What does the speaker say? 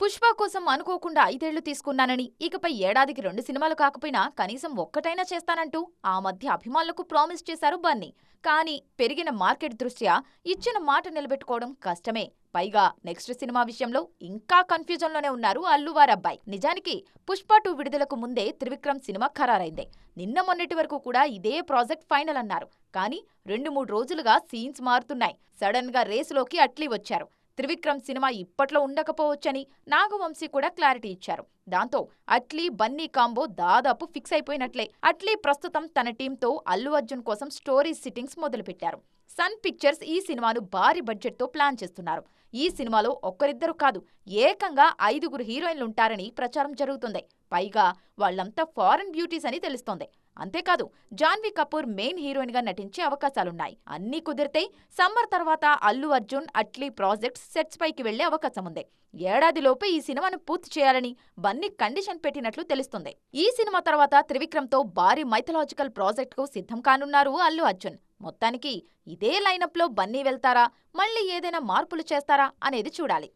పుష్ప కోసం అనుకోకుండా 5 ఏళ్లు తీసుకున్నానని, ఇకపై ఏడాదికి 2 సినిమాలు కాకపోయినా కనీసం ఒక్కటైనా చేస్తానంటూ ఆ మధ్య అభిమానులకు ప్రామిస్ చేశారు బన్నీ. కానీ పెరిగిన మార్కెట్ దృష్ట్యా ఇచ్చిన మాట నిలబెట్టుకోవడం కష్టమే. పైగా నెక్స్ట్ సినిమా విషయంలో ఇంకా కన్ఫ్యూజన్లోనే ఉన్నారు అల్లు వారబ్బాయి. నిజానికి పుష్ప 2 విడుదలకు ముందే త్రివిక్రమ్ సినిమా ఖరారైంది. నిన్న మొన్నటి వరకు కూడా ఇదే ప్రాజెక్ట్ ఫైనల్ అన్నారు. కానీ 2-3 రోజులుగా సీన్స్ మారుతున్నాయి. సడన్ గా రేసులోకి అట్లీ వచ్చారు. త్రివిక్రమ్ సినిమా ఇప్పట్లో ఉండకపోవచ్చని నాగవంశీ కూడా క్లారిటీ ఇచ్చారు. దాంతో అట్లీ బన్నీ కాంబో దాదాపు ఫిక్స్ అయిపోయినట్లే. అట్లీ ప్రస్తుతం తన టీంతో అల్లు అర్జున్ కోసం స్టోరీ సిట్టింగ్స్ మొదలుపెట్టారు. సన్ పిక్చర్స్ ఈ సినిమాను భారీ బడ్జెట్తో ప్లాన్ చేస్తున్నారు. ఈ సినిమాలో ఒక్కరిద్దరు కాదు, ఏకంగా 5గురు హీరోయిన్లుంటారని ప్రచారం జరుగుతుంది. పైగా వాళ్లంతా ఫారెన్ బ్యూటీస్ అని తెలుస్తోంది. అంతేకాదు, జాన్వీ కపూర్ మెయిన్ హీరోయిన్ గా నటించే అవకాశాలున్నాయి. అన్నీ కుదిరితే సమ్మర్ తర్వాత అల్లు అర్జున్ అట్లీ ప్రాజెక్ట్స్ సెట్స్ పైకి వెళ్లే అవకాశముంది. ఏడాదిలోపే ఈ సినిమాను పూర్తి చేయాలని బన్నీ కండిషన్ పెట్టినట్లు తెలుస్తుంది. ఈ సినిమా తర్వాత త్రివిక్రమ్తో భారీ మైథలాజికల్ ప్రాజెక్ట్కు సిద్ధం కానున్నారు అల్లు అర్జున్. మొత్తానికి ఇదే లైనప్లో బన్నీ వెళ్తారా, మళ్ళీ ఏదైనా మార్పులు చేస్తారా అనేది చూడాలి.